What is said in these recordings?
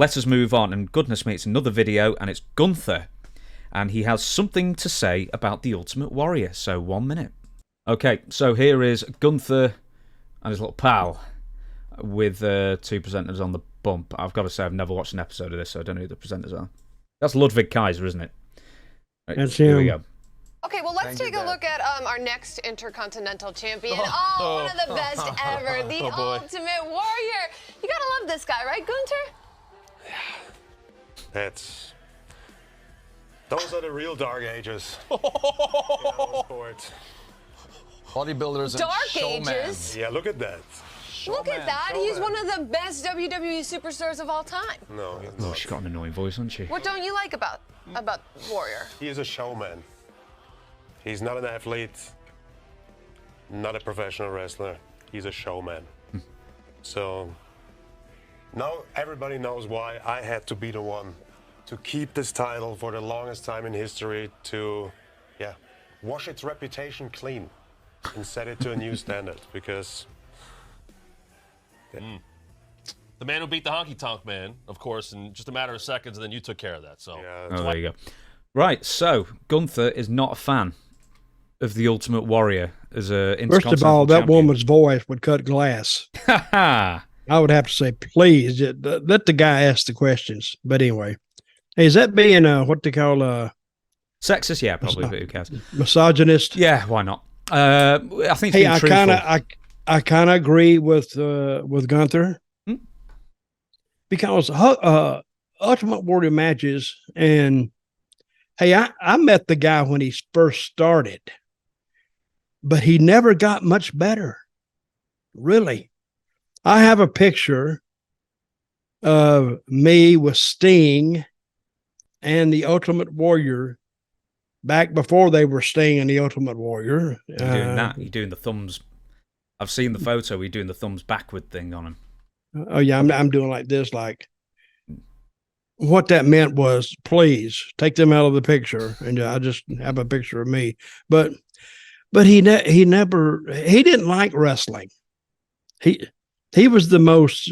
let us move on. And goodness me, it's another video, and it's Gunther. And he has something to say about the Ultimate Warrior. So 1 minute. Okay, so here is Gunther and his little pal with two presenters on the bump. I've got to say, I've never watched an episode of this, so I don't know who the presenters are. That's Ludwig Kaiser, isn't it? Right, that's here him. we go. Okay, well, let's take a look at our next Intercontinental Champion. One of the best ever, the Ultimate Warrior. You gotta love this guy, right, Gunther? Those are the real dark ages. Sports. Bodybuilders dark and showman. ages? Yeah, look at that. Look at that. He's one of the best WWE superstars of all time. No, he's Oh, not. she's got an annoying voice, hasn't she? What don't you like about Warrior? He is a showman. He's not an athlete, not a professional wrestler. He's a showman. So now everybody knows why I had to be the one to keep this title for the longest time in history, to wash its reputation clean and set it to a new standard, because the man who beat the Honky Tonk Man, of course, in just a matter of seconds, and then you took care of that. So there you go. Right, so Gunther is not a fan of the Ultimate Warrior as a Intercontinental First of all, that champion. woman's voice would cut glass. I would have to say, please, let the guy ask the questions. But anyway, hey, is that being what they call sexist? Yeah, probably. But who cares? Misogynist? Yeah, why not? I think. It's Hey, I kind of agree with Gunther, because Ultimate Warrior matches, and hey, I met the guy when he first started, but he never got much better. Really. I have a picture of me with Sting and the Ultimate Warrior back before they were Sting and the Ultimate Warrior. You're doing that. You're doing the thumbs. I've seen the photo. You're doing the thumbs backward thing on him. Oh yeah, I'm doing like this. Like, what that meant was, please take them out of the picture, and I just have a picture of me. But he didn't like wrestling. He was the most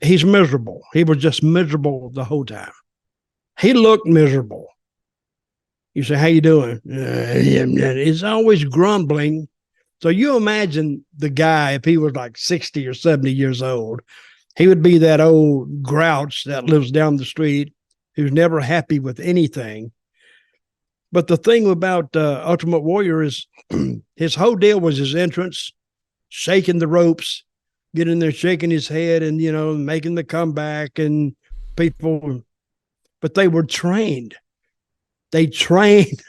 he's miserable. He was just miserable the whole time. He looked miserable. You say, how you doing? He's always grumbling. So you imagine the guy, if he was like 60 or 70 years old, he would be that old grouch that lives down the street who's never happy with anything. But the thing about Ultimate Warrior is his whole deal was his entrance, shaking the ropes, getting there, shaking his head, and, making the comeback, and people, but they were trained. They trained,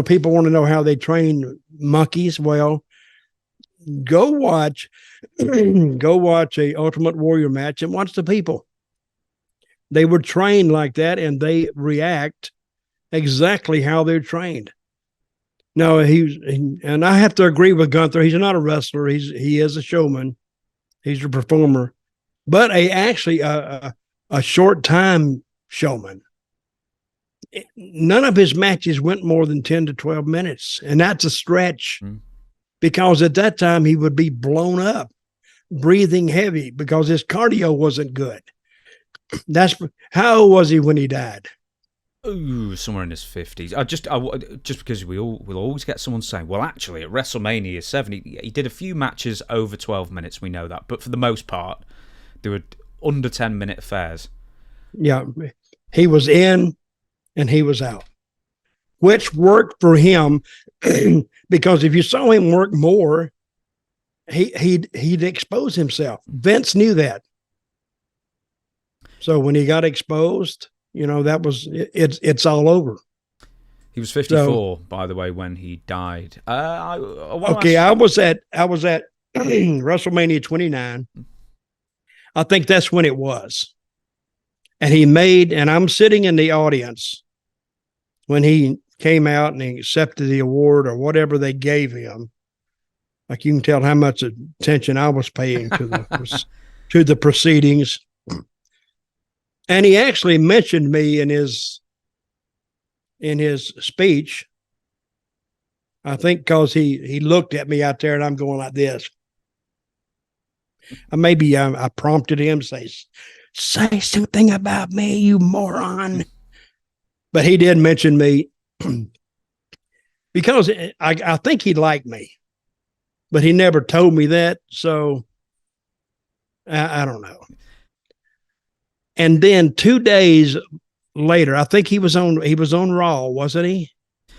people want to know how they train monkeys. Well, go watch a Ultimate Warrior match and watch the people. They were trained like that, and they react exactly how they're trained. No, and I have to agree with Gunther. He's not a wrestler. He is a showman. He's a performer, but a short time showman. None of his matches went more than 10 to 12 minutes, and that's a stretch, because at that time he would be blown up, breathing heavy, because his cardio wasn't good. How old was he when he died? Ooh, somewhere in his 50s. Just because we'll always get someone saying, well, actually, at WrestleMania 70, he did a few matches over 12 minutes. We know that, but for the most part, they were under 10-minute affairs. Yeah, he was in and he was out, which worked for him because if you saw him work more, he'd expose himself. Vince knew that. So when he got exposed, that was it's all over. He was 54, by the way, when he died. I was at WrestleMania 29. I think that's when it was. And I'm sitting in the audience when he came out and he accepted the award or whatever they gave him. Like, you can tell how much attention I was paying to the proceedings. And he actually mentioned me in his speech. I think because he looked at me out there and I'm going like this. Maybe I prompted him to say something about me, you moron. But he did mention me because I think he liked me, but he never told me that. So I don't know. And then 2 days later, I think he was on Raw, wasn't he?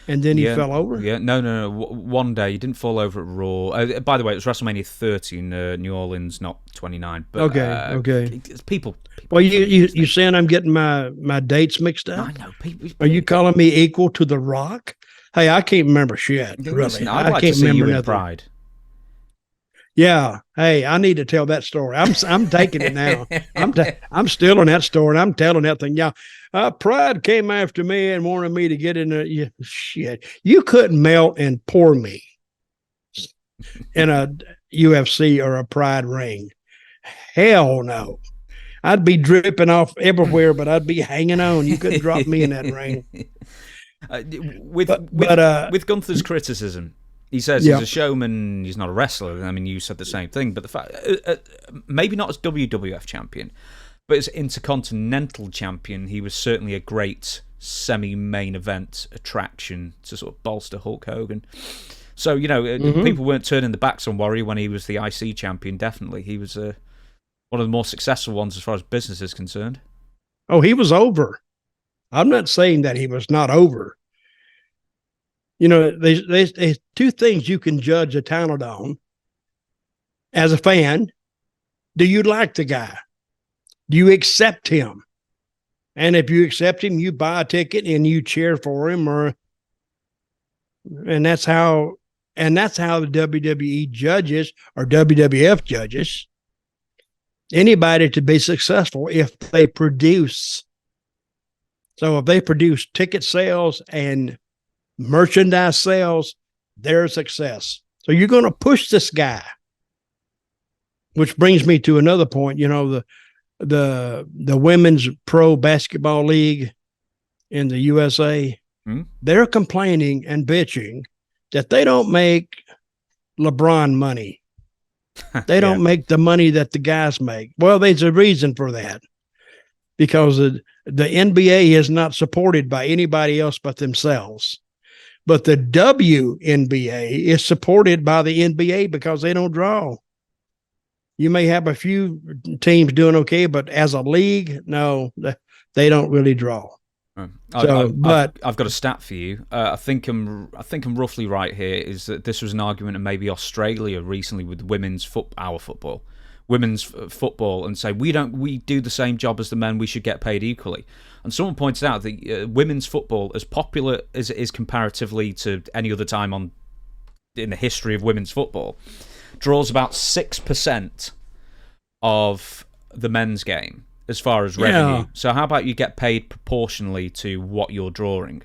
And then he fell over? Yeah, no. One day he didn't fall over at Raw. By the way, it was WrestleMania 30 in New Orleans, not 29. But, okay. People. Well, you saying I'm getting my dates mixed up? I know. People, are you calling me equal to The Rock? Hey, I can't remember shit. Really, listen, I'd like can't to see remember you in nothing. Pride. Yeah. Hey, I need to tell that story. I'm taking it now. I'm stealing that story. And I'm telling that thing. Yeah. Pride came after me and wanted me to get in there. Yeah, shit. You couldn't melt and pour me in a UFC or a Pride ring. Hell no. I'd be dripping off everywhere, but I'd be hanging on. You couldn't drop me in that ring. With Gunther's criticism, he says he's a showman, he's not a wrestler. I mean, you said the same thing, but the fact, maybe not as WWF champion, but as Intercontinental champion, he was certainly a great semi-main event attraction to sort of bolster Hulk Hogan. So, people weren't turning their backs on Warrior when he was the IC champion, definitely. He was one of the more successful ones as far as business is concerned. Oh, he was over. I'm not saying that he was not over. There's two things you can judge a talent on. As a fan, do you like the guy? Do you accept him? And if you accept him, you buy a ticket and you cheer for him, and that's how the WWE judges or WWF judges anybody to be successful if they produce. So if they produce ticket sales and merchandise sales, they're a success. So you're going to push this guy, which brings me to another point. The women's pro basketball league in the USA, they're complaining and bitching that they don't make LeBron money. They don't make the money that the guys make. Well, there's a reason for that, because the NBA is not supported by anybody else but themselves. But the WNBA is supported by the NBA because they don't draw. You may have a few teams doing okay, but as a league, no, they don't really draw. I've got a stat for you. I think I'm roughly right here. Is that this was an argument in maybe Australia recently with women's football, and say we do the same job as the men. We should get paid equally. And someone pointed out that women's football, as popular as it is comparatively to any other time in the history of women's football, draws about 6% of the men's game as far as revenue. Yeah. So how about you get paid proportionally to what you're drawing?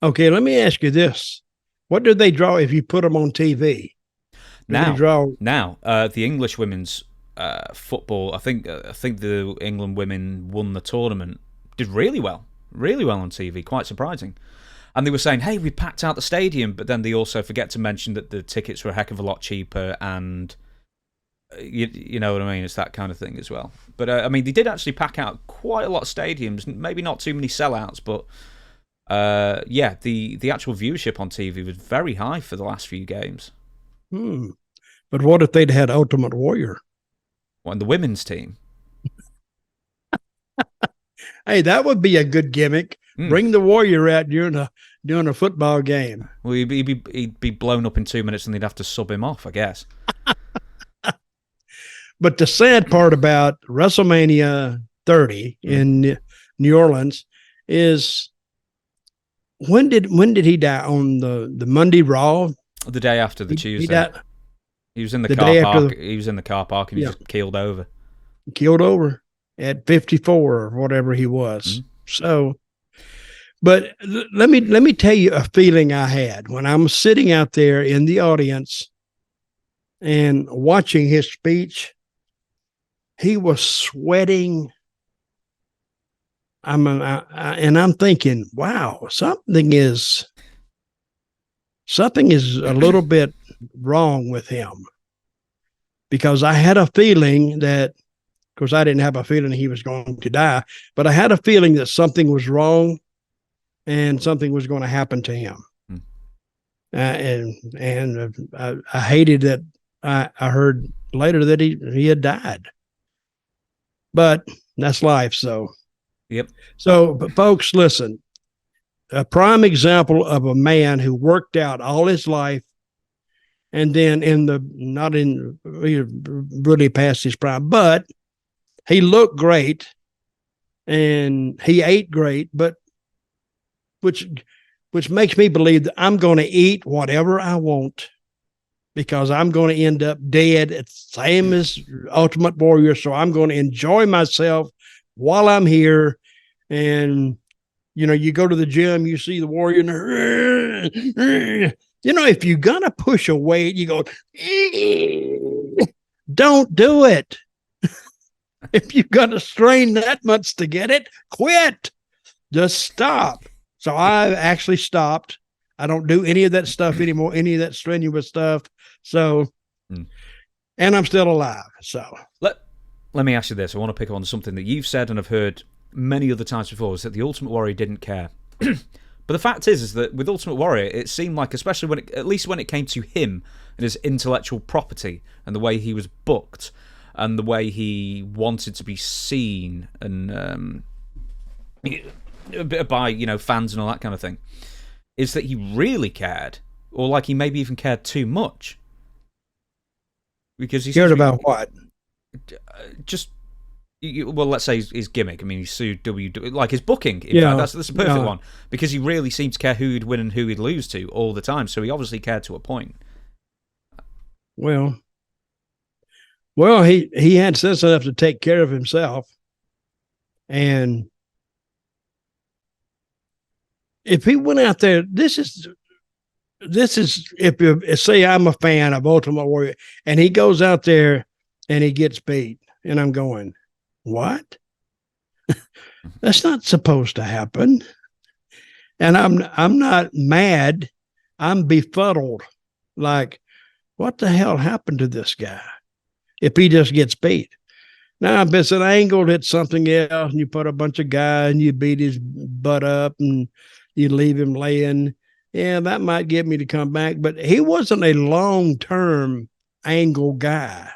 Okay, let me ask you this. What do they draw if you put them on TV? Now, the English women's football, I think the England women won the tournament, did really well on TV, quite surprising. And they were saying, hey, we packed out the stadium, but then they also forget to mention that the tickets were a heck of a lot cheaper, and you know what I mean? It's that kind of thing as well. But, they did actually pack out quite a lot of stadiums, maybe not too many sellouts, but, the actual viewership on TV was very high for the last few games. But what if they'd had Ultimate Warrior? What, in the women's team? Hey, that would be a good gimmick. Bring the Warrior out during a football game. Well, he'd be blown up in 2 minutes, and they'd have to sub him off, I guess. But the sad part about WrestleMania 30 in New Orleans is when did he die? On the Monday Raw? The day after the Tuesday. He was in the car park. He was in the car park, and he just keeled over. Killed over at 54 or whatever he was. So, but let me tell you a feeling I had when I'm sitting out there in the audience and watching his speech. He was sweating. And I'm thinking, wow, something is a little bit wrong with him. because I had a feeling that, of course, I didn't have a feeling he was going to die, but I had a feeling that something was wrong and something was going to happen to him. I hated that. I heard later that he had died, but that's life. So, Yep. So, but folks, listen, a prime example of a man who worked out all his life, and then really past his prime, but he looked great and he ate great, but which makes me believe that I'm going to eat whatever I want, because I'm going to end up dead. It's the same as Ultimate Warrior. So I'm going to enjoy myself while I'm here. And, you go to the gym, you see the warrior, and if you're going to push a weight, you go, don't do it. If you're going to strain that much to get it, quit. Just stop. So I actually stopped. I don't do any of that stuff anymore, any of that strenuous stuff. So, and I'm still alive. So let me ask you this. I want to pick up on something that you've said and I've heard many other times before, is that the Ultimate Warrior didn't care. But the fact is that with Ultimate Warrior, it seemed like, especially at least when it came to him and his intellectual property and the way he was booked and the way he wanted to be seen and by fans and all that kind of thing, is that he really cared, or like he maybe even cared too much. Because he cared about what? Just. Well, let's say his gimmick. I mean, he sued WWE, like his booking. In fact, that's a perfect one, because he really seemed to care who he'd win and who he'd lose to all the time. So he obviously cared to a point. Well, he had sense enough to take care of himself, and if he went out there, this is if you say I'm a fan of Ultimate Warrior, and he goes out there and he gets beat, and I'm going, what? That's not supposed to happen. And I'm not mad. I'm befuddled. Like, what the hell happened to this guy? If he just gets beat. Now, if it's an angle, it's something else, and you put a bunch of guys and you beat his butt up and you leave him laying. Yeah, that might get me to come back. But he wasn't a long-term angle guy.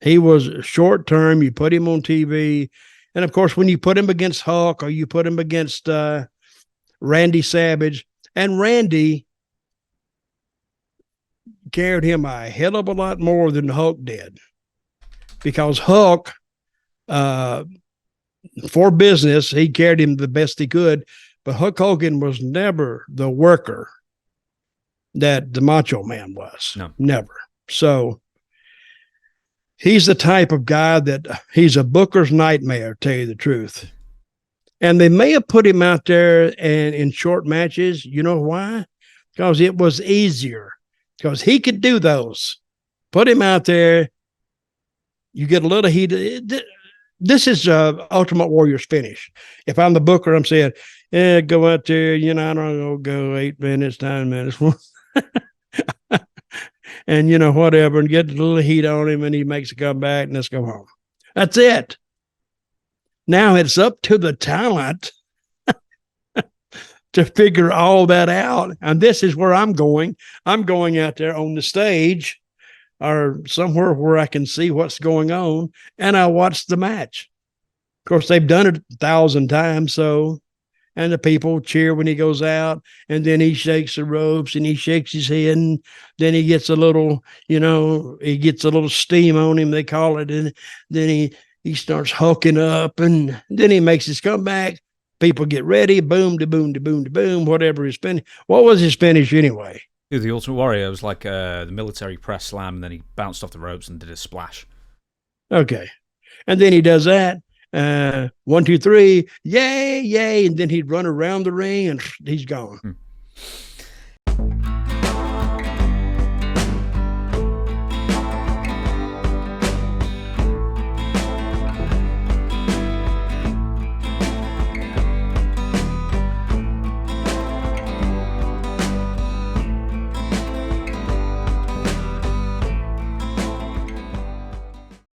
He was short term. You put him on TV. And of course, when you put him against Hulk or you put him against Randy Savage, and Randy carried him a hell of a lot more than Hulk did, because Hulk, for business, he carried him the best he could, but Hulk Hogan was never the worker that the Macho Man was. No. Never. So he's the type of guy that he's a booker's nightmare, to tell you the truth. And they may have put him out there and in short matches. You know why? Because it was easier. Because he could do those. Put him out there. You get a little heat. This is Ultimate Warrior's finish. If I'm the booker, I'm saying, go out there. I don't know, go 8 minutes, 9 minutes. And, whatever, and get a little heat on him, and he makes a comeback, and let's go home. That's it. Now it's up to the talent to figure all that out. And this is where I'm going. I'm going out there on the stage or somewhere where I can see what's going on, and I watch the match. Of course, they've done it 1,000 times, so... And the people cheer when he goes out, and then he shakes the ropes and he shakes his head, and then he gets a little, he gets a little steam on him, they call it. And then he starts hulking up, and then he makes his comeback. People get ready, boom, da boom, da boom, da boom, whatever his finish. What was his finish anyway? The Ultimate Warrior was like the military press slam, and then he bounced off the ropes and did a splash. Okay. And then he does that. 1, 2, 3, yay, yay, and then he'd run around the ring and he's gone.